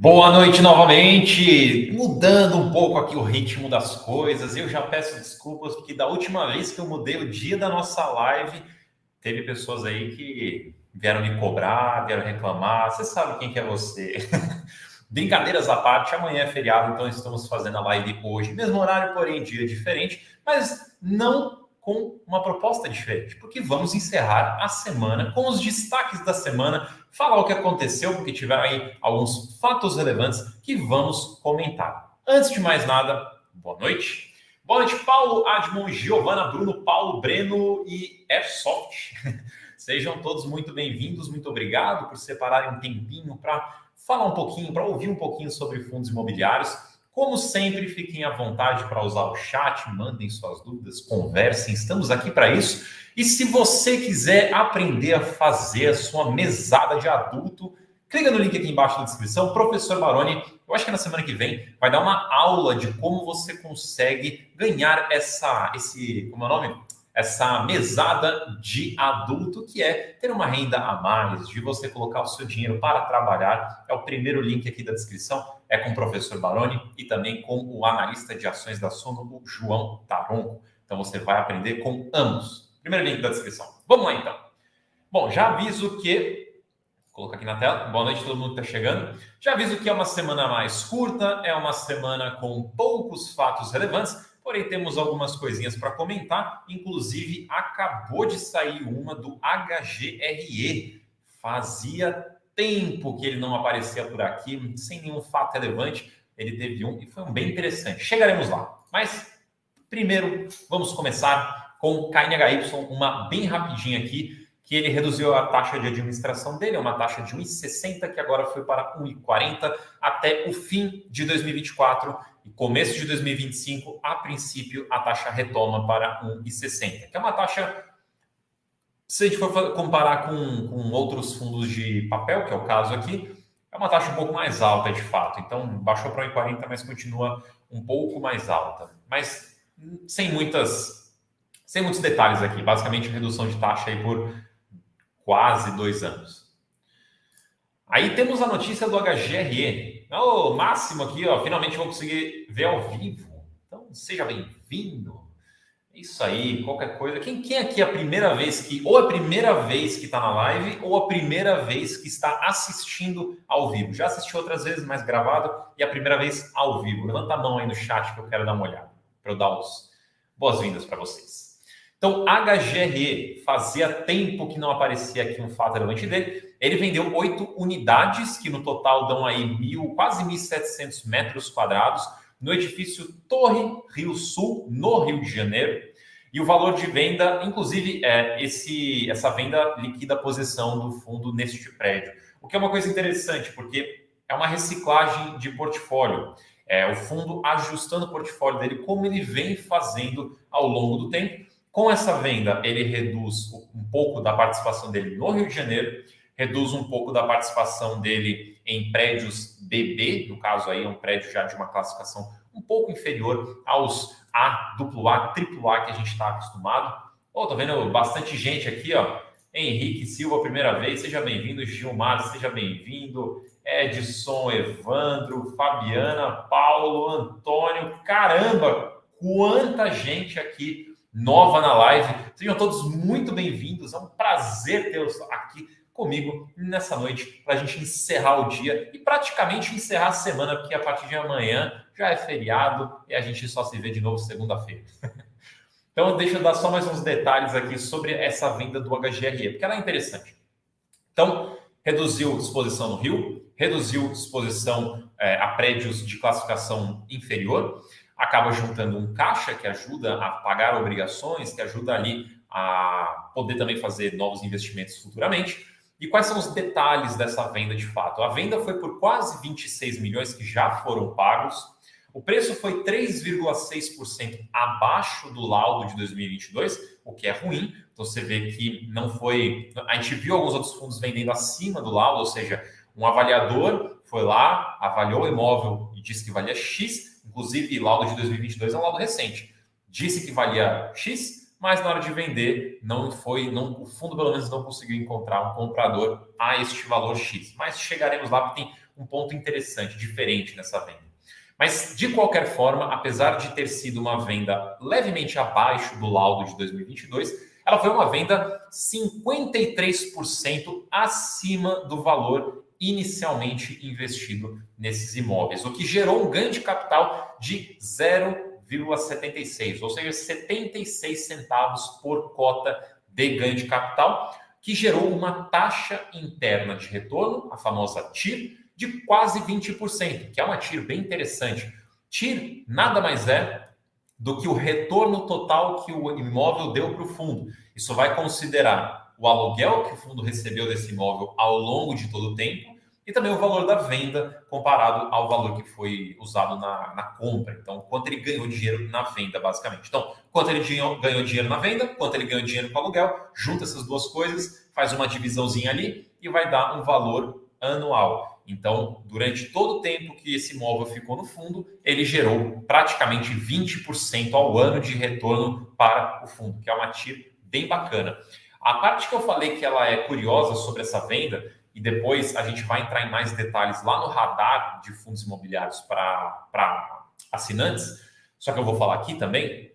Boa noite novamente, mudando um pouco aqui o ritmo das coisas. Eu já peço desculpas porque da última vez que eu mudei o dia da nossa live, teve pessoas aí que vieram me cobrar, vieram reclamar. Você sabe quem que é você. Brincadeiras à parte, amanhã é feriado, então estamos fazendo a live hoje, mesmo horário, porém dia diferente, mas não com uma proposta diferente, porque vamos encerrar a semana com os destaques da semana, falar o que aconteceu, porque tiveram aí alguns fatos relevantes que vamos comentar. Antes de mais nada, boa noite. Boa noite, Paulo, Admon, Giovana, Bruno, Paulo, Breno e Airsoft. Sejam todos muito bem-vindos, muito obrigado por separarem um tempinho para falar um pouquinho, para ouvir um pouquinho sobre fundos imobiliários. Como sempre, fiquem à vontade para usar o chat, mandem suas dúvidas, conversem, estamos aqui para isso. E se você quiser aprender a fazer a sua mesada de adulto, clica no link aqui embaixo na descrição. Professor Baroni, eu acho que na semana que vem vai dar uma aula de como você consegue ganhar como é o nome? Essa mesada de adulto, que é ter uma renda a mais, de você colocar o seu dinheiro para trabalhar. É o primeiro link aqui da descrição, é com o professor Baroni e também com o analista de ações da Suno, o João Taronco. Então você vai aprender com ambos. Primeiro link da descrição. Vamos lá então. Bom, já aviso que vou colocar aqui na tela. Boa noite, todo mundo que está chegando. Já aviso que é uma semana mais curta, é uma semana com poucos fatos relevantes, porém temos algumas coisinhas para comentar. Inclusive, acabou de sair uma do HGRE. Fazia tempo que ele não aparecia por aqui, sem nenhum fato relevante. Ele teve um e foi um bem interessante. Chegaremos lá. Mas, primeiro, vamos começar com KNHY, uma bem rapidinha aqui, que ele reduziu a taxa de administração dele, é uma taxa de 1,60, que agora foi para 1,40 até o fim de 2024 e começo de 2025, a princípio, a taxa retoma para 1,60, que é uma taxa, se a gente for comparar com outros fundos de papel, que é o caso aqui, é uma taxa um pouco mais alta, de fato. Então, baixou para 1,40, mas continua um pouco mais alta. Mas sem muitos detalhes aqui. Basicamente, redução de taxa aí por quase 2 anos. Aí temos a notícia do HGRE. O Máximo aqui, ó, finalmente vou conseguir ver ao vivo. Então, seja bem-vindo. Isso aí, qualquer coisa. Quem aqui é a primeira vez ou a primeira vez que está na live, ou a primeira vez que está assistindo ao vivo? Já assistiu outras vezes, mas gravado, e a primeira vez ao vivo. Levanta a mão aí no chat que eu quero dar uma olhada, para eu dar boas-vindas para vocês. Então, HGRE, fazia tempo que não aparecia aqui um fato relevante dele. Ele vendeu 8 unidades, que no total dão aí quase 1.700 metros quadrados, no edifício Torre Rio Sul, no Rio de Janeiro. E o valor de venda, inclusive, essa venda liquida a posição do fundo neste prédio. O que é uma coisa interessante, porque é uma reciclagem de portfólio. O fundo ajustando o portfólio dele, como ele vem fazendo ao longo do tempo. Com essa venda, ele reduz um pouco da participação dele no Rio de Janeiro, reduz um pouco da participação dele em prédios BB, no caso aí é um prédio já de uma classificação um pouco inferior aos A, AAA, AAA que a gente está acostumado. Tô vendo bastante gente aqui, ó. Henrique Silva, primeira vez, seja bem-vindo. Gilmar, seja bem-vindo. Edson, Evandro, Fabiana, Paulo, Antônio. Caramba, quanta gente aqui nova na live. Sejam todos muito bem-vindos. É um prazer tê-los aqui comigo nessa noite para a gente encerrar o dia e praticamente encerrar a semana, porque a partir de amanhã já é feriado e a gente só se vê de novo segunda-feira. Então, deixa eu dar só mais uns detalhes aqui sobre essa venda do HGRE, porque ela é interessante. Então, reduziu exposição no Rio, reduziu exposição a prédios de classificação inferior, acaba juntando um caixa que ajuda a pagar obrigações, que ajuda ali a poder também fazer novos investimentos futuramente. E quais são os detalhes dessa venda de fato? A venda foi por quase 26 milhões que já foram pagos. O preço foi 3,6% abaixo do laudo de 2022, o que é ruim. Então você vê que não foi... A gente viu alguns outros fundos vendendo acima do laudo, ou seja, um avaliador foi lá, avaliou o imóvel e disse que valia X. Inclusive, o laudo de 2022 é um laudo recente. Disse que valia X, mas na hora de vender, o fundo pelo menos não conseguiu encontrar um comprador a este valor X. Mas chegaremos lá, porque tem um ponto interessante, diferente nessa venda. Mas, de qualquer forma, apesar de ter sido uma venda levemente abaixo do laudo de 2022, ela foi uma venda 53% acima do valor inicialmente investido nesses imóveis, o que gerou um ganho de capital de 0,76, ou seja, 76 centavos por cota de ganho de capital, que gerou uma taxa interna de retorno, a famosa TIR, de quase 20%, que é uma TIR bem interessante. TIR nada mais é do que o retorno total que o imóvel deu para o fundo. Isso vai considerar o aluguel que o fundo recebeu desse imóvel ao longo de todo o tempo e também o valor da venda comparado ao valor que foi usado na compra. Então, quanto ele ganhou dinheiro na venda, basicamente. Então, quanto ele ganhou dinheiro na venda, quanto ele ganhou dinheiro com o aluguel, junta essas duas coisas, faz uma divisãozinha ali e vai dar um valor anual. Então, durante todo o tempo que esse imóvel ficou no fundo, ele gerou praticamente 20% ao ano de retorno para o fundo, que é uma TIR bem bacana. A parte que eu falei que ela é curiosa sobre essa venda, e depois a gente vai entrar em mais detalhes lá no radar de fundos imobiliários para assinantes, só que eu vou falar aqui também,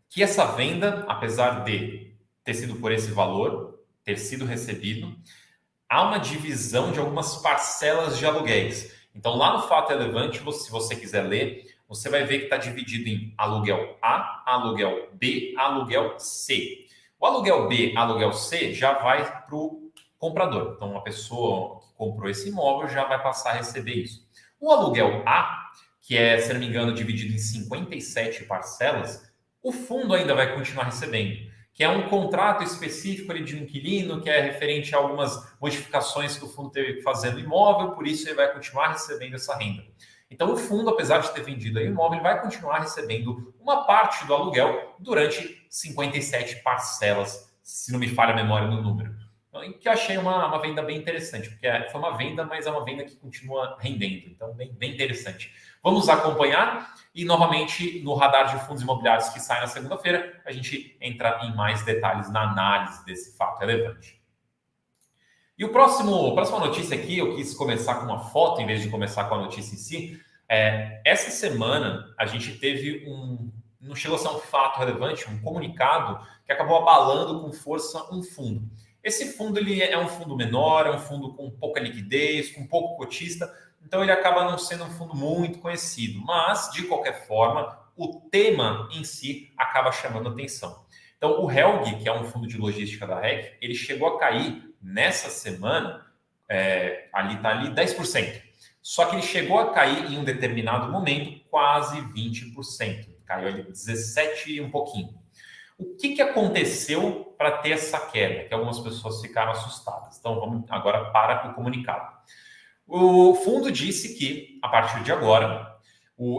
que essa venda, apesar de ter sido por esse valor, ter sido recebido, há uma divisão de algumas parcelas de aluguéis. Então, lá no fato relevante, se você quiser ler, você vai ver que está dividido em aluguel A, aluguel B, aluguel C. O aluguel B, aluguel C, já vai para o comprador. Então, uma pessoa que comprou esse imóvel já vai passar a receber isso. O aluguel A, que é, se não me engano, dividido em 57 parcelas, o fundo ainda vai continuar recebendo, que é um contrato específico ali de um inquilino, que é referente a algumas modificações que o fundo teve que fazer no imóvel, por isso ele vai continuar recebendo essa renda. Então, o fundo, apesar de ter vendido aí o imóvel, ele vai continuar recebendo uma parte do aluguel durante 57 parcelas, se não me falha a memória no número. Então, que eu achei uma venda bem interessante, porque foi uma venda, mas é uma venda que continua rendendo. Então, bem interessante. Vamos acompanhar e, novamente, no radar de fundos imobiliários que sai na segunda-feira, a gente entra em mais detalhes na análise desse fato relevante. E a próxima notícia aqui, eu quis começar com uma foto em vez de começar com a notícia em si. Essa semana, a gente teve não chegou a ser um fato relevante, um comunicado que acabou abalando com força um fundo. Esse fundo ele é um fundo menor, é um fundo com pouca liquidez, com pouco cotista, então ele acaba não sendo um fundo muito conhecido, mas de qualquer forma o tema em si acaba chamando atenção. Então o Helg, que é um fundo de logística da REC, ele chegou a cair nessa semana, ali 10%. Só que ele chegou a cair em um determinado momento quase 20%, caiu ali 17 e um pouquinho. O que aconteceu para ter essa queda? Que algumas pessoas ficaram assustadas. Então, vamos agora para o comunicado. O fundo disse que, a partir de agora,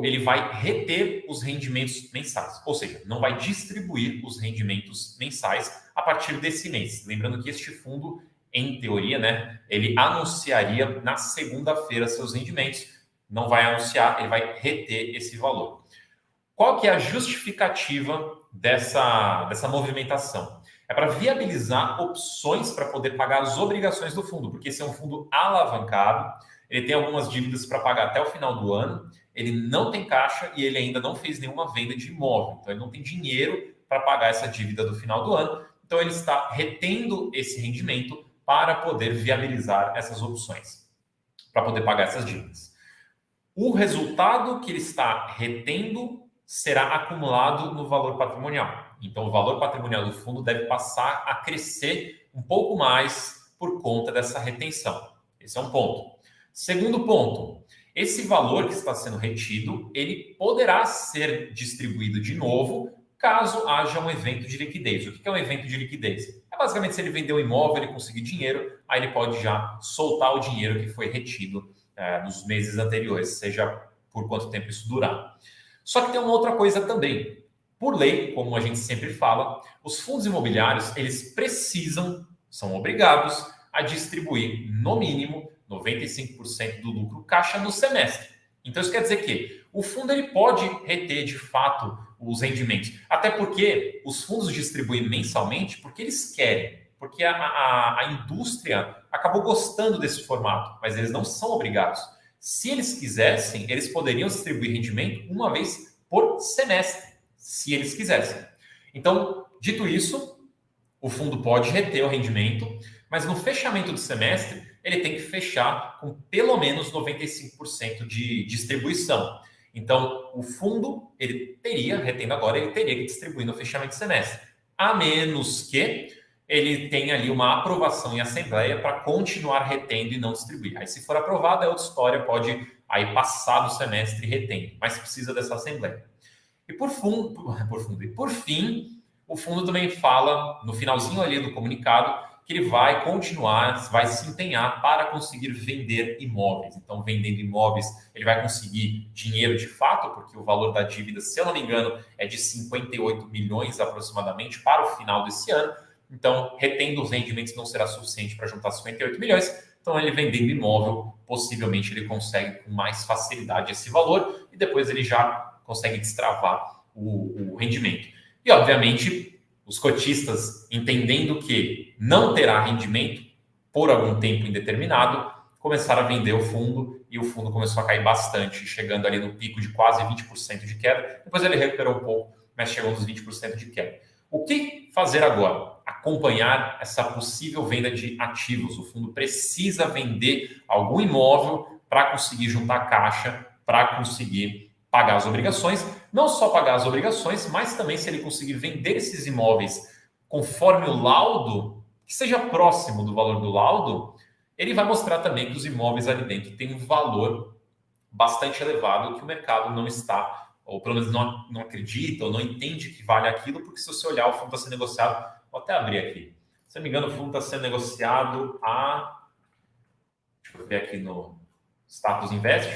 ele vai reter os rendimentos mensais. Ou seja, não vai distribuir os rendimentos mensais a partir desse mês. Lembrando que este fundo, em teoria, né, ele anunciaria na segunda-feira seus rendimentos. Não vai anunciar, ele vai reter esse valor. Qual que é a justificativa dessa movimentação? É para viabilizar opções para poder pagar as obrigações do fundo, porque esse é um fundo alavancado, ele tem algumas dívidas para pagar até o final do ano, ele não tem caixa e ele ainda não fez nenhuma venda de imóvel, então ele não tem dinheiro para pagar essa dívida do final do ano, então ele está retendo esse rendimento para poder viabilizar essas opções, para poder pagar essas dívidas. O resultado que ele está retendo será acumulado no valor patrimonial. Então, o valor patrimonial do fundo deve passar a crescer um pouco mais por conta dessa retenção. Esse é um ponto. Segundo ponto, esse valor que está sendo retido, ele poderá ser distribuído de novo caso haja um evento de liquidez. O que é um evento de liquidez? É basicamente se ele vender o imóvel, ele conseguir dinheiro, aí ele pode já soltar o dinheiro que foi retido nos meses anteriores, seja por quanto tempo isso durar. Só que tem uma outra coisa também. Por lei, como a gente sempre fala, os fundos imobiliários, eles são obrigados a distribuir, no mínimo, 95% do lucro caixa no semestre. Então, isso quer dizer que o fundo ele pode reter, de fato, os rendimentos. Até porque os fundos distribuem mensalmente porque eles querem. Porque a indústria acabou gostando desse formato, mas eles não são obrigados. Se eles quisessem, eles poderiam distribuir rendimento uma vez por semestre, se eles quisessem. Então, dito isso, o fundo pode reter o rendimento, mas no fechamento do semestre, ele tem que fechar com pelo menos 95% de distribuição. Então, o fundo, ele teria, retendo agora, ele teria que distribuir no fechamento do semestre, a menos que ele tenha ali uma aprovação em assembleia para continuar retendo e não distribuir. Aí, se for aprovado, é outra história, pode aí passar do semestre retendo, mas precisa dessa assembleia. E por fim, o fundo também fala, no finalzinho ali do comunicado, que ele vai continuar, vai se empenhar para conseguir vender imóveis. Então, vendendo imóveis, ele vai conseguir dinheiro de fato, porque o valor da dívida, se eu não me engano, é de 58 milhões aproximadamente para o final desse ano. Então, retendo os rendimentos não será suficiente para juntar 58 milhões. Então, ele vendendo imóvel, possivelmente ele consegue com mais facilidade esse valor e depois ele já consegue destravar o rendimento. E, obviamente, os cotistas, entendendo que não terá rendimento por algum tempo indeterminado, começaram a vender o fundo e o fundo começou a cair bastante, chegando ali no pico de quase 20% de queda. Depois ele recuperou um pouco, mas chegou nos 20% de queda. O que fazer agora? Acompanhar essa possível venda de ativos. O fundo precisa vender algum imóvel para conseguir juntar caixa, para conseguir pagar as obrigações. Não só pagar as obrigações, mas também se ele conseguir vender esses imóveis conforme o laudo, que seja próximo do valor do laudo, ele vai mostrar também que os imóveis ali dentro têm um valor bastante elevado que o mercado não está, ou pelo menos não acredita, ou não entende que vale aquilo, porque se você olhar, o fundo está sendo negociado, vou até abrir aqui, se não me engano, o fundo está sendo negociado deixa eu ver aqui no Status Invest,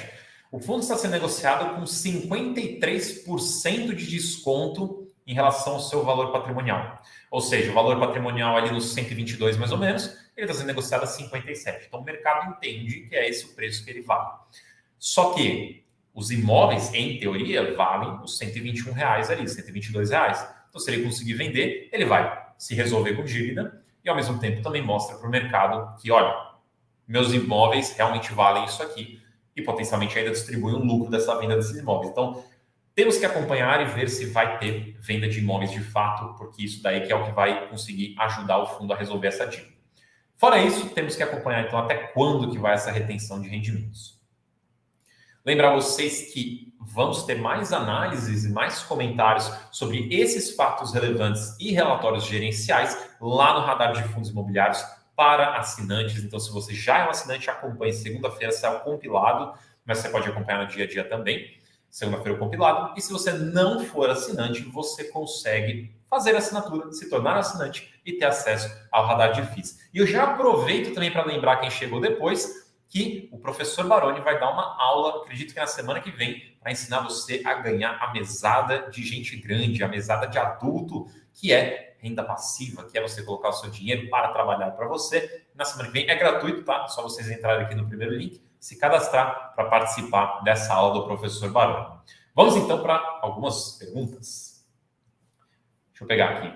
o fundo está sendo negociado com 53% de desconto em relação ao seu valor patrimonial. Ou seja, o valor patrimonial ali nos 122 mais ou menos, ele está sendo negociado a 57. Então o mercado entende que é esse o preço que ele vale. Só que os imóveis, em teoria, valem os R$ 121 ali, R$ 122. Então se ele conseguir vender, ele vai se resolver com dívida e ao mesmo tempo também mostra para o mercado que, olha, meus imóveis realmente valem isso aqui e potencialmente ainda distribui um lucro dessa venda desses imóveis. Então, temos que acompanhar e ver se vai ter venda de imóveis de fato, porque isso daí que é o que vai conseguir ajudar o fundo a resolver essa dívida. Fora isso, temos que acompanhar então até quando que vai essa retenção de rendimentos. Lembrar vocês que vamos ter mais análises e mais comentários sobre esses fatos relevantes e relatórios gerenciais lá no Radar de Fundos Imobiliários para assinantes. Então, se você já é um assinante, acompanhe. Segunda-feira sai o compilado, mas você pode acompanhar no dia a dia também. Segunda-feira o compilado. E se você não for assinante, você consegue fazer a assinatura, se tornar assinante e ter acesso ao Radar de FIIs. E eu já aproveito também para lembrar quem chegou depois que o professor Baroni vai dar uma aula, acredito que na semana que vem, para ensinar você a ganhar a mesada de gente grande, a mesada de adulto, que é renda passiva, que é você colocar o seu dinheiro para trabalhar para você. Na semana que vem é gratuito, tá? Só vocês entrarem aqui no primeiro link, se cadastrar para participar dessa aula do professor Baroni. Vamos então para algumas perguntas. Deixa eu pegar aqui.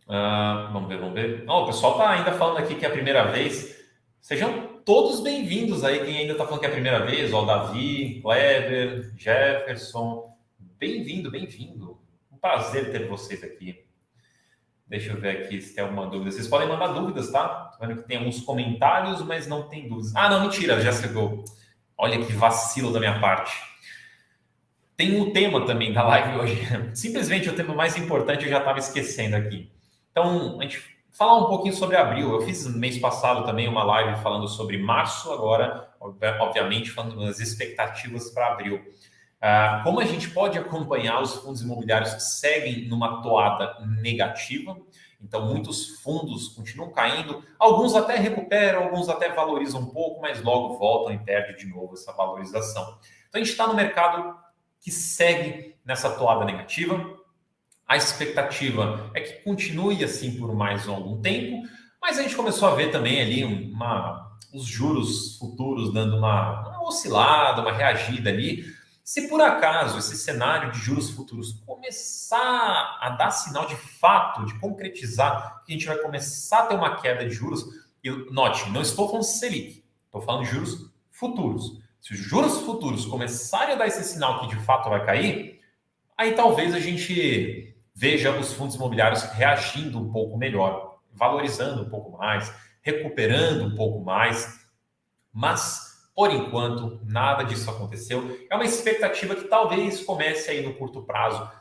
Vamos ver. O pessoal está ainda falando aqui que é a primeira vez. Sejam todos bem-vindos aí, quem ainda está falando que é a primeira vez. Ó, Davi, Kleber, Jefferson. Bem-vindo. Um prazer ter vocês aqui. Deixa eu ver aqui se tem alguma dúvida. Vocês podem mandar dúvidas, tá? Tô vendo que tem alguns comentários, mas não tem dúvidas. Não, mentira, já chegou. Olha que vacilo da minha parte. Tem um tema também da live hoje. Simplesmente o tema mais importante eu já estava esquecendo aqui. Então, a gente falar um pouquinho sobre abril. Eu fiz mês passado também uma live falando sobre março, agora, obviamente, falando das expectativas para abril. Como a gente pode acompanhar os fundos imobiliários que seguem numa toada negativa. Então, muitos fundos continuam caindo. Alguns até recuperam, alguns até valorizam um pouco, mas logo voltam e perdem de novo essa valorização. Então, a gente está no mercado que segue nessa toada negativa. A expectativa é que continue assim por mais algum tempo, mas a gente começou a ver também ali os juros futuros dando uma oscilada, uma reagida ali. Se por acaso esse cenário de juros futuros começar a dar sinal de fato, de concretizar, que a gente vai começar a ter uma queda de juros, e note, não estou falando Selic, Estou falando de juros futuros. Se os juros futuros começarem a dar esse sinal que de fato vai cair, aí talvez a gente veja os fundos imobiliários reagindo um pouco melhor, valorizando um pouco mais, recuperando um pouco mais. Mas, por enquanto, nada disso aconteceu. É uma expectativa que talvez comece aí no curto prazo.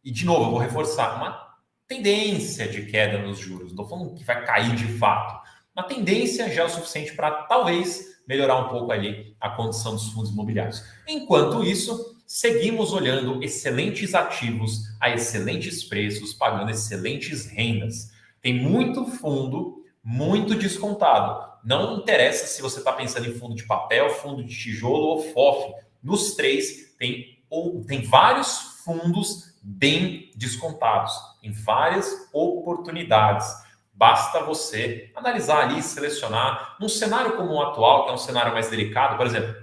E, de novo, eu vou reforçar, uma tendência de queda nos juros. Não estou falando que vai cair de fato. Uma tendência já é o suficiente para talvez melhorar um pouco ali a condição dos fundos imobiliários. Enquanto isso, seguimos olhando excelentes ativos a excelentes preços, pagando excelentes rendas. Tem muito fundo, muito descontado. Não interessa se você está pensando em fundo de papel, fundo de tijolo ou FOF. Nos três, tem vários fundos bem descontados, em várias oportunidades. Basta você analisar ali, selecionar. Num cenário como o atual, que é um cenário mais delicado, por exemplo,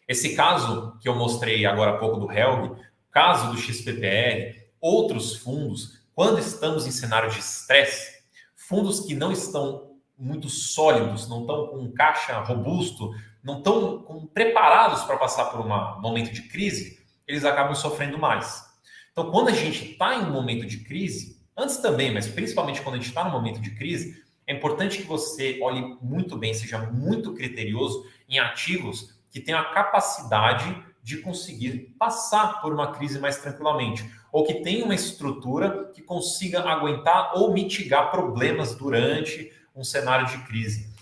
esse caso que eu mostrei agora há pouco do Helg, caso do XPPR, outros fundos, quando estamos em cenário de estresse, fundos que não estão muito sólidos, não estão com um caixa robusto, não estão preparados para passar por um momento de crise, eles acabam sofrendo mais. Então, quando a gente está em um momento de crise, antes também, mas principalmente quando a gente está no momento de crise, é importante que você olhe muito bem, seja muito criterioso em ativos que tenham a capacidade de conseguir passar por uma crise mais tranquilamente, ou que tenham uma estrutura que consiga aguentar ou mitigar problemas durante um cenário de crise.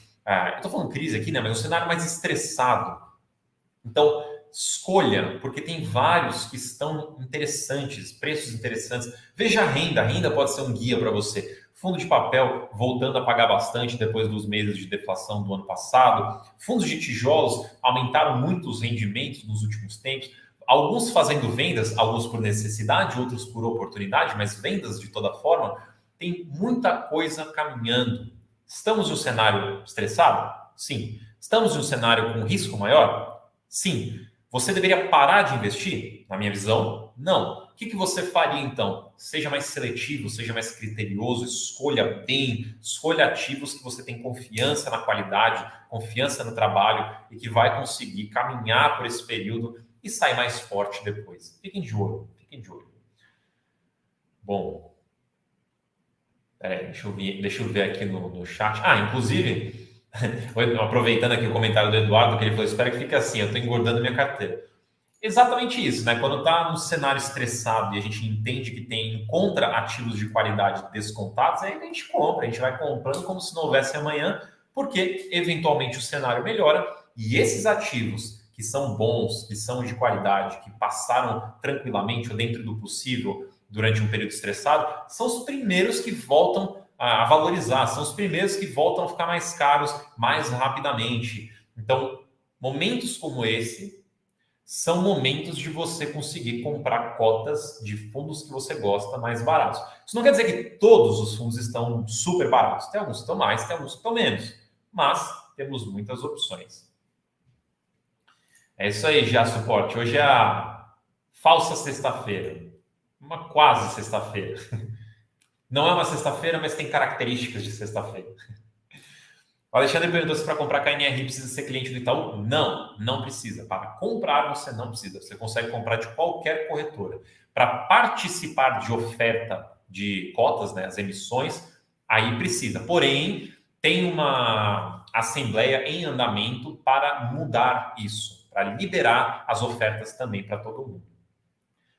Eu estou falando crise aqui, né? Mas um cenário mais estressado. Então, escolha, porque tem vários que estão interessantes, preços interessantes. Veja a renda pode ser um guia para você. Fundo de papel voltando a pagar bastante depois dos meses de deflação do ano passado. Fundos de tijolos aumentaram muito os rendimentos nos últimos tempos. Alguns fazendo vendas, alguns por necessidade, outros por oportunidade, mas vendas de toda forma. Tem muita coisa caminhando. Estamos em um cenário estressado? Sim. Estamos em um cenário com risco maior? Sim. Você deveria parar de investir? Na minha visão, não. O que você faria então? Seja mais seletivo, seja mais criterioso, escolha bem, escolha ativos que você tem confiança na qualidade, confiança no trabalho e que vai conseguir caminhar por esse período e sair mais forte depois. Fiquem de olho, fiquem de olho. Bom, peraí, deixa eu ver aqui no chat. Inclusive, aproveitando aqui o comentário do Eduardo, que ele falou, espero que fique assim, eu estou engordando minha carteira. Exatamente isso, né? Quando está num cenário estressado e a gente entende que encontra ativos de qualidade descontados, aí a gente compra, a gente vai comprando como se não houvesse amanhã, porque eventualmente o cenário melhora e esses ativos que são bons, que são de qualidade, que passaram tranquilamente ou dentro do possível durante um período estressado, são os primeiros que voltam a valorizar, são os primeiros que voltam a ficar mais caros mais rapidamente. Então, momentos como esse são momentos de você conseguir comprar cotas de fundos que você gosta mais baratos. Isso não quer dizer que todos os fundos estão super baratos. Tem alguns que estão mais, tem alguns que estão menos. Mas temos muitas opções. É isso aí, já suporte. Hoje é a falsa sexta-feira. Uma quase sexta-feira. Não é uma sexta-feira, mas tem características de sexta-feira. O Alexandre perguntou se para comprar KNR precisa ser cliente do Itaú. Não, não precisa. Para comprar, você não precisa. Você consegue comprar de qualquer corretora. Para participar de oferta de cotas, né, as emissões, aí precisa. Porém, tem uma assembleia em andamento para mudar isso, para liberar as ofertas também para todo mundo.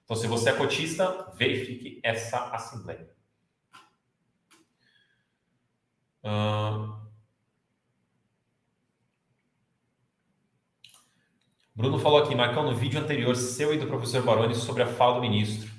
Então, se você é cotista, verifique essa assembleia. Bruno falou aqui, Marcão, no vídeo anterior seu e do professor Baroni sobre a fala do ministro.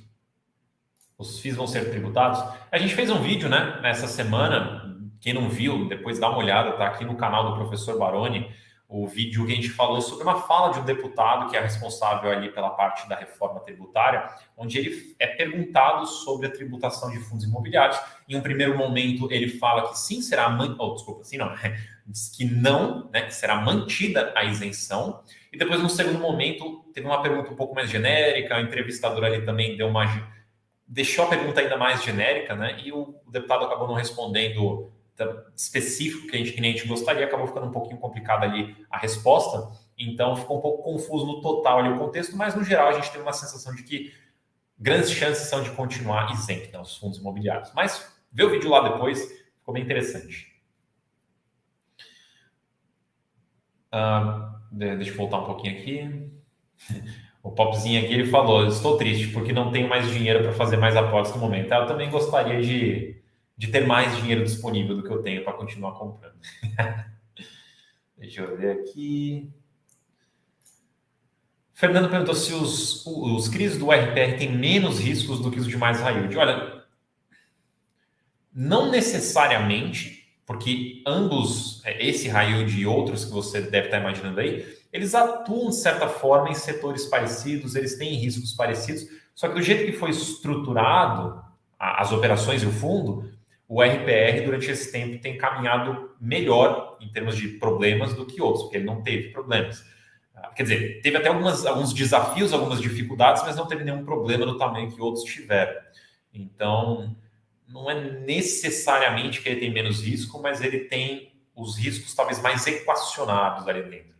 Os FIIs vão ser tributados? A gente fez um vídeo, né, nessa semana. Quem não viu, depois dá uma olhada, tá aqui no canal do professor Baroni, o vídeo que a gente falou sobre uma fala de um deputado que é responsável ali pela parte da reforma tributária, onde ele é perguntado sobre a tributação de fundos imobiliários. Em um primeiro momento, ele fala que sim, será diz que não, né, que será mantida a isenção. E depois, no segundo momento, teve uma pergunta um pouco mais genérica, o entrevistador ali também deixou a pergunta ainda mais genérica, né? E o deputado acabou não respondendo específico que nem a gente gostaria, acabou ficando um pouquinho complicada ali a resposta, então ficou um pouco confuso no total ali o contexto, mas no geral a gente tem uma sensação de que grandes chances são de continuar isento, né, os fundos imobiliários. Mas vê o vídeo lá depois, ficou bem interessante. Deixa eu voltar um pouquinho aqui. O Popzinho aqui, ele falou, estou triste porque não tenho mais dinheiro para fazer mais aportes no momento. Eu também gostaria de ter mais dinheiro disponível do que eu tenho para continuar comprando. Deixa eu ver aqui. Fernando perguntou se os CRIs do RPR têm menos riscos do que os de mais high yield. Olha, não necessariamente, porque ambos, esse high yield e outros que você deve estar imaginando aí, eles atuam de certa forma em setores parecidos, eles têm riscos parecidos, só que do jeito que foi estruturado as operações e o fundo, o RPR durante esse tempo tem caminhado melhor em termos de problemas do que outros, porque ele não teve problemas. Quer dizer, teve até alguns desafios, algumas dificuldades, mas não teve nenhum problema do tamanho que outros tiveram. Então, não é necessariamente que ele tem menos risco, mas ele tem os riscos talvez mais equacionados ali dentro.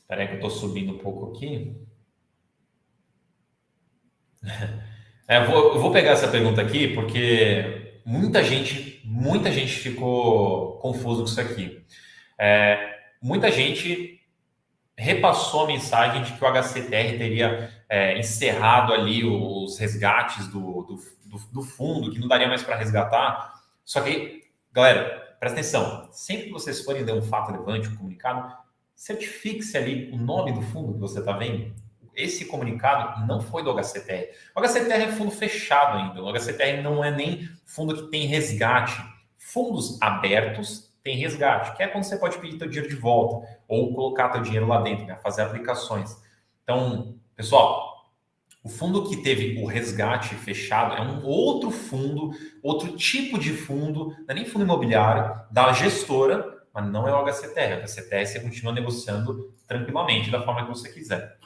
Espera aí que eu estou subindo um pouco aqui. Eu vou pegar essa pergunta aqui porque muita gente ficou confuso com isso aqui. Muita gente repassou a mensagem de que o HCTR teria encerrado ali os resgates do fundo, que não daria mais para resgatar. Só que, galera, presta atenção, sempre que vocês forem ler um fato relevante, um comunicado, certifique-se ali o nome do fundo que você está vendo. Esse comunicado não foi do HCTR. O HCTR é fundo fechado ainda. O HCTR não é nem fundo que tem resgate. Fundos abertos têm resgate, que é quando você pode pedir teu dinheiro de volta ou colocar teu dinheiro lá dentro, né? Fazer aplicações. Então, pessoal, o fundo que teve o resgate fechado é um outro fundo, outro tipo de fundo, não é nem fundo imobiliário, da gestora, mas não é o HCTR. O HCTR você continua negociando tranquilamente, da forma que você quiser.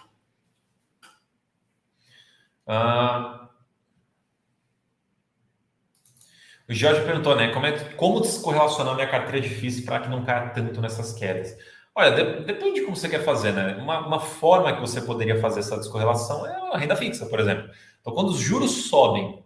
O Jorge perguntou, né? Como descorrelacionar minha carteira de FIIs para que não caia tanto nessas quedas? Olha, depende de como você quer fazer, né? Uma forma que você poderia fazer essa descorrelação é a renda fixa, por exemplo. Então, quando os juros sobem,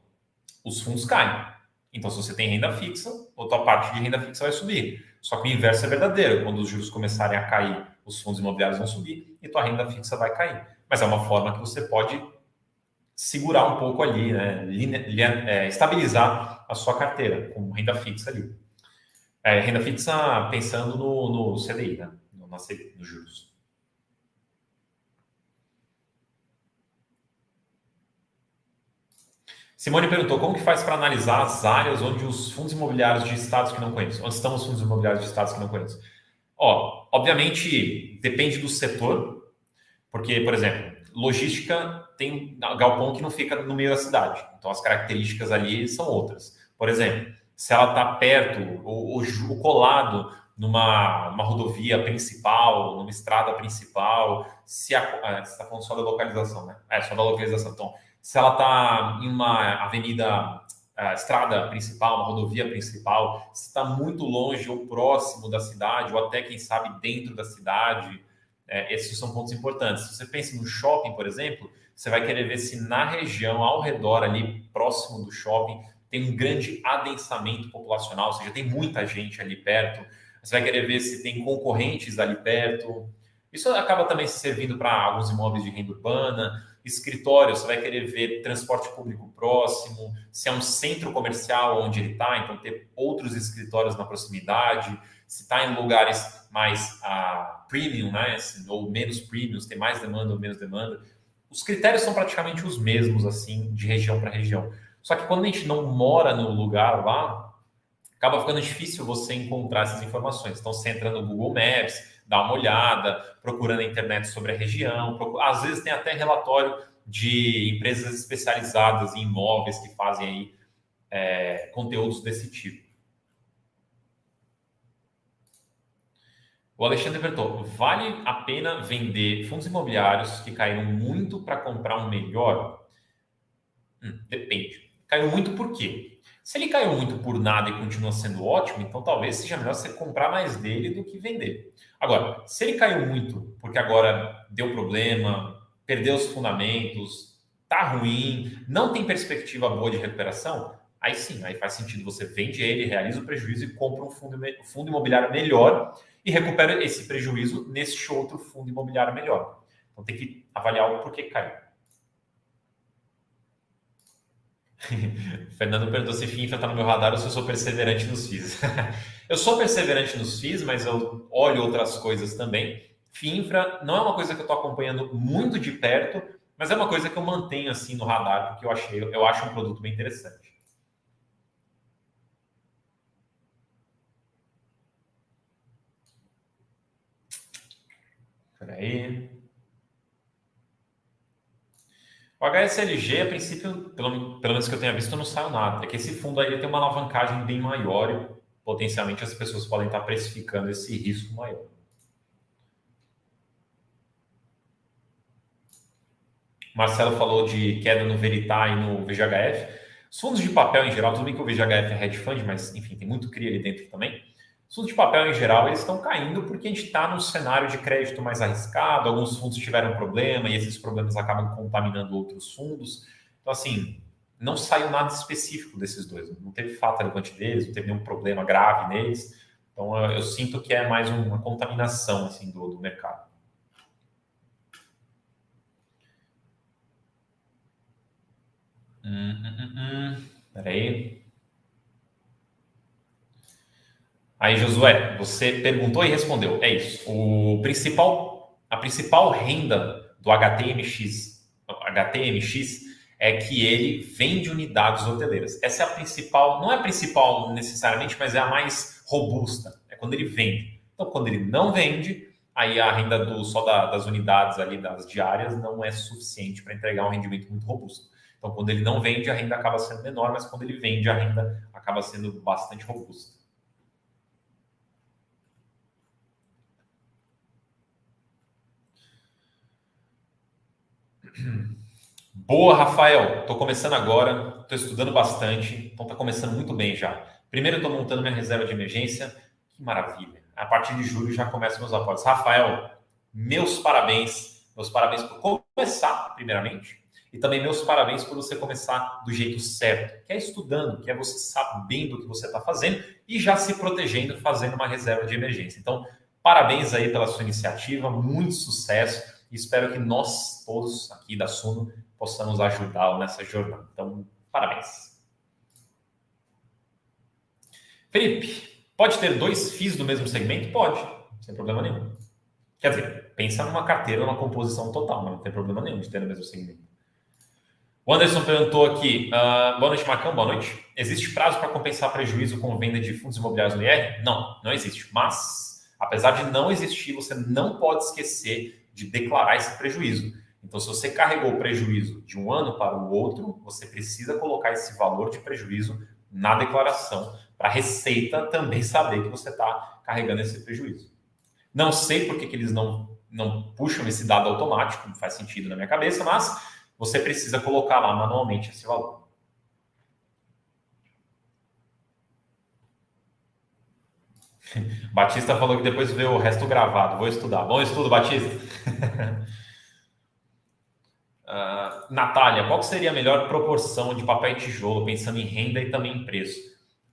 os fundos caem. Então, se você tem renda fixa, a tua parte de renda fixa vai subir. Só que o inverso é verdadeiro. Quando os juros começarem a cair, os fundos imobiliários vão subir e tua renda fixa vai cair. Mas é uma forma que você pode segurar um pouco ali, né? Estabilizar a sua carteira com renda fixa ali. Renda fixa pensando no CDI, né? Na CDI, nos juros. Simone perguntou como que faz para analisar as áreas onde os fundos imobiliários de estados que não conheço, onde estão os fundos imobiliários de estados que não conheço. Obviamente depende do setor, porque, por exemplo, logística tem galpão que não fica no meio da cidade, então as características ali são outras. Por exemplo, se ela está perto ou colado numa rodovia principal, numa estrada principal, se você está falando só da localização, né? Só da localização. Então, se ela está em uma avenida, estrada principal, uma rodovia principal, se está muito longe ou próximo da cidade, ou até, quem sabe, dentro da cidade, esses são pontos importantes. Se você pensa no shopping, por exemplo, você vai querer ver se na região, ao redor ali, próximo do shopping, tem um grande adensamento populacional, ou seja, tem muita gente ali perto. Você vai querer ver se tem concorrentes ali perto. Isso acaba também se servindo para alguns imóveis de renda urbana. Escritório, você vai querer ver transporte público próximo, se é um centro comercial onde ele está, então ter outros escritórios na proximidade, se está em lugares mais premium, né, ou menos premium, se tem mais demanda ou menos demanda. Os critérios são praticamente os mesmos, assim, de região para região. Só que quando a gente não mora no lugar lá, acaba ficando difícil você encontrar essas informações. Então, você entra no Google Maps, dá uma olhada, procura na internet sobre a região. Às vezes tem até relatório de empresas especializadas em imóveis que fazem aí conteúdos desse tipo. O Alexandre perguntou, vale a pena vender fundos imobiliários que caíram muito para comprar um melhor? Depende. Caiu muito por quê? Se ele caiu muito por nada e continua sendo ótimo, então talvez seja melhor você comprar mais dele do que vender. Agora, se ele caiu muito porque agora deu problema, perdeu os fundamentos, tá ruim, não tem perspectiva boa de recuperação, aí sim, aí faz sentido você vende ele, realiza o prejuízo e compra um fundo imobiliário melhor e recupera esse prejuízo nesse outro fundo imobiliário melhor. Então tem que avaliar o porquê caiu. O Fernando perguntou se FII infra está no meu radar ou se eu sou perseverante nos FIIs. Eu sou perseverante nos FIIs, mas eu olho outras coisas também. FII infra não é uma coisa que eu estou acompanhando muito de perto, mas é uma coisa que eu mantenho assim no radar, porque eu acho um produto bem interessante. Espera aí. O HSLG, a princípio, pelo menos que eu tenha visto, não saiu nada. É que esse fundo aí ele tem uma alavancagem bem maior e potencialmente as pessoas podem estar precificando esse risco maior. Marcelo falou de queda no Veritá e no VGHF. Os fundos de papel em geral, tudo bem que o VGHF é hedge fund, mas enfim, tem muito CRI ali dentro também. Os fundos de papel em geral, eles estão caindo porque a gente está num cenário de crédito mais arriscado, alguns fundos tiveram problema e esses problemas acabam contaminando outros fundos. Então, assim, não saiu nada específico desses dois. Não teve fato relevante deles, não teve nenhum problema grave neles. Então, eu sinto que é mais uma contaminação assim, do mercado. Peraí. Aí, Josué, você perguntou e respondeu. É isso. A principal renda do HTMX é que ele vende unidades hoteleiras. Essa é a principal, não é a principal necessariamente, mas é a mais robusta. É quando ele vende. Então, quando ele não vende, aí a renda das unidades ali, das diárias, não é suficiente para entregar um rendimento muito robusto. Então, quando ele não vende, a renda acaba sendo menor, mas quando ele vende, a renda acaba sendo bastante robusta. Boa, Rafael. Estou começando agora, estou estudando bastante, então está começando muito bem já. Primeiro, estou montando minha reserva de emergência. Que maravilha. A partir de julho já começam meus aportes. Rafael, meus parabéns. Meus parabéns por começar, primeiramente. E também meus parabéns por você começar do jeito certo, que é estudando, que é você sabendo o que você está fazendo e já se protegendo, fazendo uma reserva de emergência. Então, parabéns aí pela sua iniciativa, muito sucesso e espero que nós todos aqui da Suno possamos ajudá-lo nessa jornada. Então, parabéns. Felipe, pode ter dois FIIs do mesmo segmento? Pode, sem problema nenhum. Quer dizer, pensa numa carteira, numa composição total, mas não tem problema nenhum de ter no mesmo segmento. O Anderson perguntou aqui, boa noite, Marcão, boa noite. Existe prazo para compensar prejuízo com venda de fundos imobiliários no IR? Não, não existe. Mas, apesar de não existir, você não pode esquecer de declarar esse prejuízo. Então, se você carregou o prejuízo de um ano para o outro, você precisa colocar esse valor de prejuízo na declaração, para a Receita também saber que você está carregando esse prejuízo. Não sei por que eles não puxam esse dado automático, não faz sentido na minha cabeça, mas você precisa colocar lá manualmente esse valor. Batista falou que depois vê o resto gravado. Vou estudar. Bom estudo, Batista. Natália, qual seria a melhor proporção de papel e tijolo, pensando em renda e também em preço?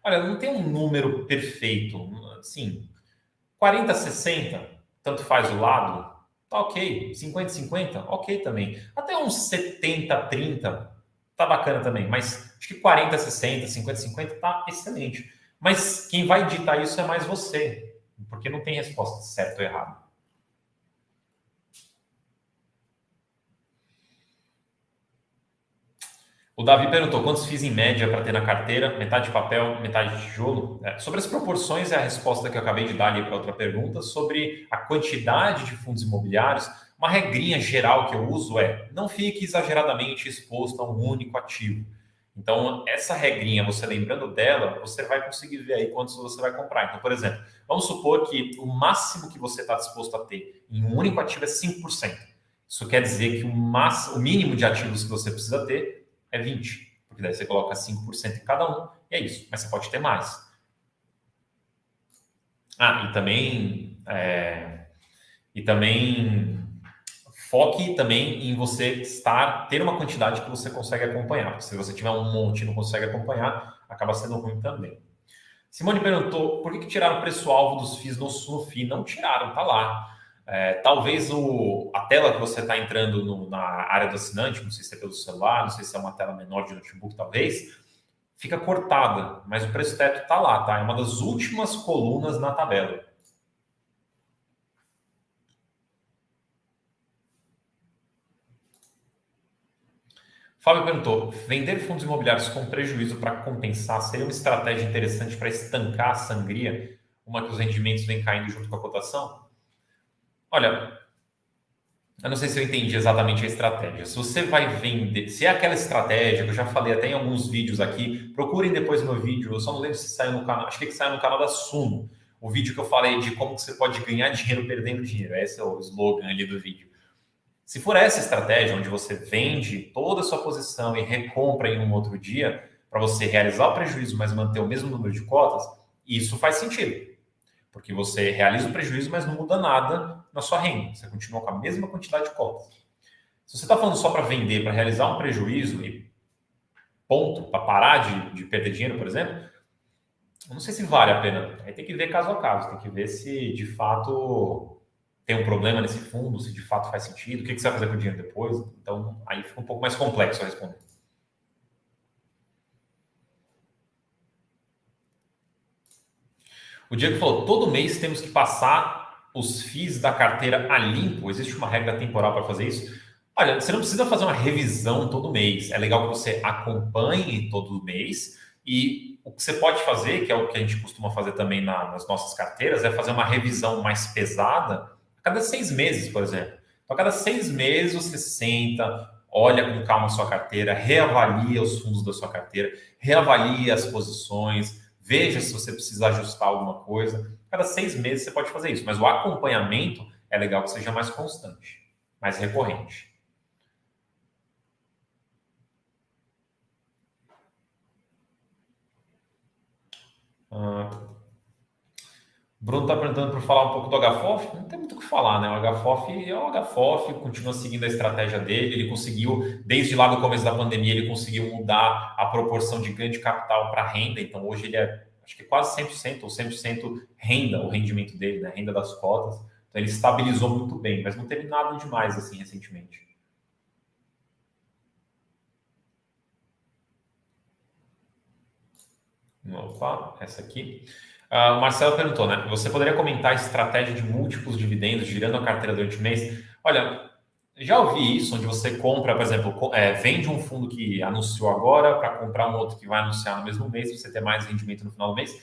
Olha, não tem um número perfeito. Sim, 40-60, tanto faz o lado, tá ok. 50-50, ok também. Até uns 70-30, tá bacana também. Mas acho que 40-60, 50-50 tá excelente. Mas quem vai ditar isso é mais você, porque não tem resposta certa ou errada. O Davi perguntou quantos FIIs em média para ter na carteira, metade de papel, metade de tijolo. Sobre as proporções é a resposta que eu acabei de dar ali para outra pergunta. Sobre a quantidade de fundos imobiliários, uma regrinha geral que eu uso é não fique exageradamente exposto a um único ativo. Então, essa regrinha, você lembrando dela, você vai conseguir ver aí quantos você vai comprar. Então, por exemplo, vamos supor que o máximo que você está disposto a ter em um único ativo é 5%. Isso quer dizer que o mínimo de ativos que você precisa ter é 20, porque daí você coloca 5% em cada um, e é isso. Mas você pode ter mais. Ah, e também foque também em você ter uma quantidade que você consegue acompanhar. Porque se você tiver um monte e não consegue acompanhar, acaba sendo ruim também. Simone perguntou por que tiraram o preço-alvo dos FIIs no FII? Não tiraram, tá lá. Talvez a tela que você está entrando na área do assinante, não sei se é pelo celular, não sei se é uma tela menor de notebook, talvez, fica cortada, mas o preço teto está lá, tá? É uma das últimas colunas na tabela. Fábio perguntou: vender fundos imobiliários com prejuízo para compensar seria uma estratégia interessante para estancar a sangria, uma que os rendimentos vêm caindo junto com a cotação? Olha, eu não sei se eu entendi exatamente a estratégia. Se você vai vender, se é aquela estratégia que eu já falei até em alguns vídeos aqui, procurem depois meu vídeo. Eu só não lembro se saiu no canal, acho que saiu no canal da Suno. O vídeo que eu falei de como você pode ganhar dinheiro perdendo dinheiro. Esse é o slogan ali do vídeo. Se for essa estratégia, onde você vende toda a sua posição e recompra em um outro dia, para você realizar o prejuízo, mas manter o mesmo número de cotas, isso faz sentido. Porque você realiza o prejuízo, mas não muda nada na sua renda. Você continua com a mesma quantidade de cotas. Se você está falando só para vender, para realizar um prejuízo e ponto, para parar de perder dinheiro, por exemplo, eu não sei se vale a pena. Aí tem que ver caso a caso, tem que ver se de fato tem um problema nesse fundo, se de fato faz sentido, o que você vai fazer com o dinheiro depois. Então, aí fica um pouco mais complexo a responder. O Diego falou: todo mês temos que passar os FIIs da carteira a limpo. Existe uma regra temporal para fazer isso? Olha, você não precisa fazer uma revisão todo mês. É legal que você acompanhe todo mês. E o que você pode fazer, que é o que a gente costuma fazer também nas nossas carteiras, é fazer uma revisão mais pesada a cada 6 meses, por exemplo. Então, a cada 6 meses você senta, olha com calma a sua carteira, reavalia os fundos da sua carteira, reavalia as posições, veja se você precisa ajustar alguma coisa. Cada 6 meses você pode fazer isso, mas o acompanhamento é legal que seja mais constante, mais recorrente. Bruno está perguntando para falar um pouco do HFOF. Não tem muito o que falar, né? O HFOF é o HFOF, continua seguindo a estratégia dele. Ele conseguiu, desde lá do começo da pandemia, ele conseguiu mudar a proporção de ganho de capital para renda. Então, hoje ele é, acho que quase 100% ou 100% renda, o rendimento dele, né? Renda das cotas. Então, ele estabilizou muito bem, mas não teve nada demais assim recentemente. Opa, essa aqui. O Marcelo perguntou, né? Você poderia comentar a estratégia de múltiplos dividendos girando a carteira durante o mês? Olha, já ouvi isso, onde você compra, por exemplo, vende um fundo que anunciou agora para comprar um outro que vai anunciar no mesmo mês, para você ter mais rendimento no final do mês.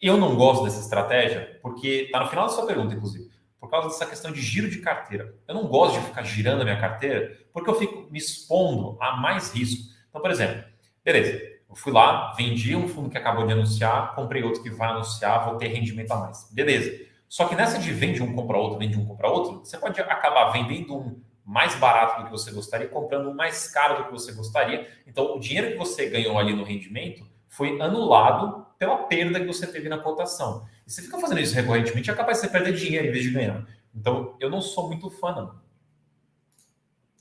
Eu não gosto dessa estratégia, porque está no final da sua pergunta, inclusive, por causa dessa questão de giro de carteira. Eu não gosto de ficar girando a minha carteira, porque eu fico me expondo a mais risco. Então, por exemplo, beleza. Eu fui lá, vendi um fundo que acabou de anunciar, comprei outro que vai anunciar, vou ter rendimento a mais. Beleza. Só que nessa de vende um, compra outro, vende um, compra outro, você pode acabar vendendo um mais barato do que você gostaria, comprando um mais caro do que você gostaria. Então, o dinheiro que você ganhou ali no rendimento foi anulado pela perda que você teve na cotação. E você fica fazendo isso recorrentemente, é capaz de você perder dinheiro em vez de ganhar. Então, eu não sou muito fã, não.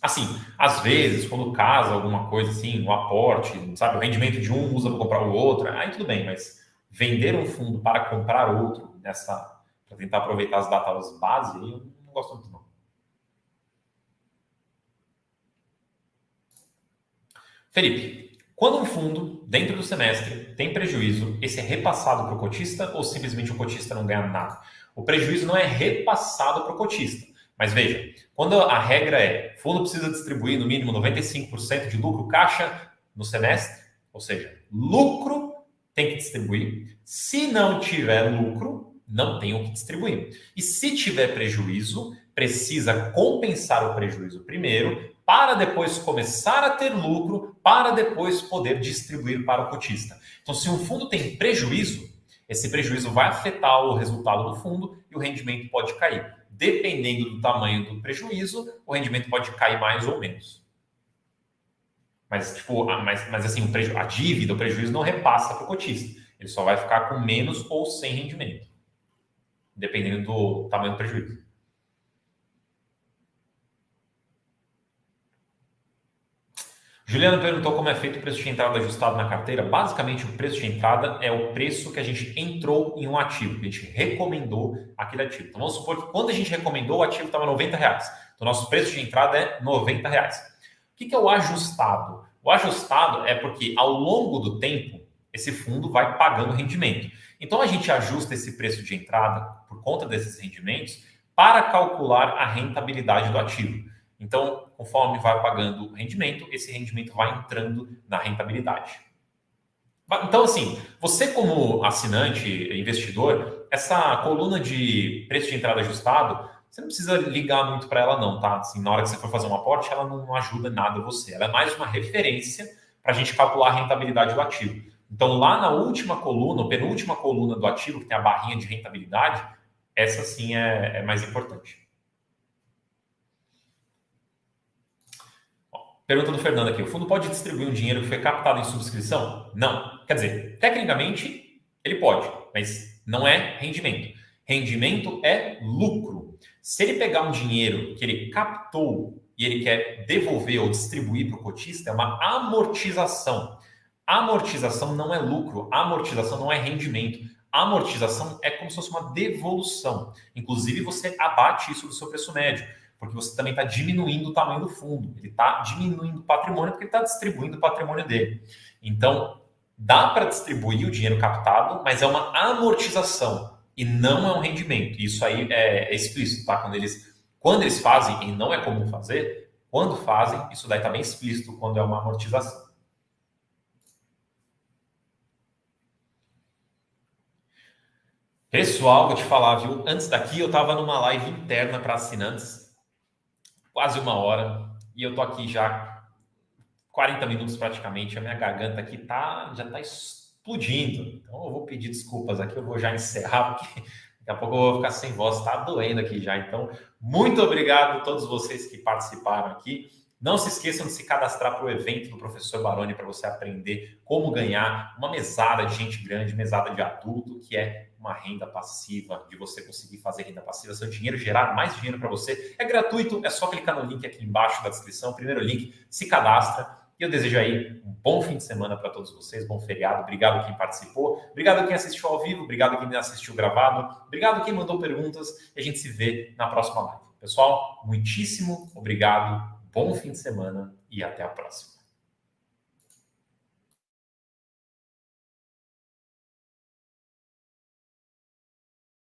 Assim, às vezes, quando casa alguma coisa assim, o aporte, sabe, o rendimento de um usa para comprar o outro, aí tudo bem, mas vender um fundo para comprar outro nessa, para tentar aproveitar as datas base, aí eu não gosto muito, não. Felipe, quando um fundo, dentro do semestre, tem prejuízo, esse é repassado para o cotista ou simplesmente o cotista não ganha nada? O prejuízo não é repassado para o cotista. Mas veja, quando a regra é fundo precisa distribuir no mínimo 95% de lucro caixa no semestre, ou seja, lucro tem que distribuir. Se não tiver lucro, não tem o que distribuir. E se tiver prejuízo, precisa compensar o prejuízo primeiro, para depois começar a ter lucro, para depois poder distribuir para o cotista. Então, se um fundo tem prejuízo, esse prejuízo vai afetar o resultado do fundo e o rendimento pode cair. Dependendo do tamanho do prejuízo, o rendimento pode cair mais ou menos. Mas, tipo, mas assim, a dívida, o prejuízo não repassa para o cotista. Ele só vai ficar com menos ou sem rendimento, dependendo do tamanho do prejuízo. Juliano perguntou como é feito o preço de entrada ajustado na carteira. Basicamente, o preço de entrada é o preço que a gente entrou em um ativo, que a gente recomendou aquele ativo. Então, vamos supor que quando a gente recomendou, o ativo estava R$90. Então, nosso preço de entrada é R$90. O que é o ajustado? O ajustado é porque, ao longo do tempo, esse fundo vai pagando rendimento. Então, a gente ajusta esse preço de entrada, por conta desses rendimentos, para calcular a rentabilidade do ativo. Então, conforme vai pagando o rendimento, esse rendimento vai entrando na rentabilidade. Então, assim, você como assinante, investidor, essa coluna de preço de entrada ajustado, você não precisa ligar muito para ela não, tá? Assim, na hora que você for fazer um aporte, ela não ajuda nada você. Ela é mais uma referência para a gente calcular a rentabilidade do ativo. Então, lá na última coluna, penúltima coluna do ativo, que tem a barrinha de rentabilidade, essa sim é mais importante. Pergunta do Fernando aqui. O fundo pode distribuir um dinheiro que foi captado em subscrição? Não. Quer dizer, tecnicamente, ele pode, mas não é rendimento. Rendimento é lucro. Se ele pegar um dinheiro que ele captou e ele quer devolver ou distribuir para o cotista, é uma amortização. Amortização não é lucro, amortização não é rendimento. Amortização é como se fosse uma devolução. Inclusive, você abate isso do seu preço médio, porque você também está diminuindo o tamanho do fundo. Ele está diminuindo o patrimônio porque ele está distribuindo o patrimônio dele. Então, dá para distribuir o dinheiro captado, mas é uma amortização e não é um rendimento. Isso aí é explícito, tá? Quando eles fazem, e não é comum fazer, quando fazem, isso daí está bem explícito quando é uma amortização. Pessoal, vou te falar, viu? Antes daqui eu estava numa live interna para assinantes, quase 1 hora, e eu tô aqui já 40 minutos praticamente. A minha garganta aqui já está explodindo. Então eu vou pedir desculpas aqui, eu vou já encerrar, porque daqui a pouco eu vou ficar sem voz, está doendo aqui já. Então, muito obrigado a todos vocês que participaram aqui. Não se esqueçam de se cadastrar para o evento do Professor Baroni para você aprender como ganhar uma mesada de gente grande, mesada de adulto, que é uma renda passiva, de você conseguir fazer renda passiva, seu dinheiro gerar mais dinheiro para você. É gratuito, é só clicar no link aqui embaixo da descrição, primeiro link, se cadastra. E eu desejo aí um bom fim de semana para todos vocês, bom feriado. Obrigado quem participou, obrigado quem assistiu ao vivo, obrigado quem assistiu gravado, obrigado quem mandou perguntas e a gente se vê na próxima live. Pessoal, muitíssimo obrigado. Bom fim de semana e até a próxima.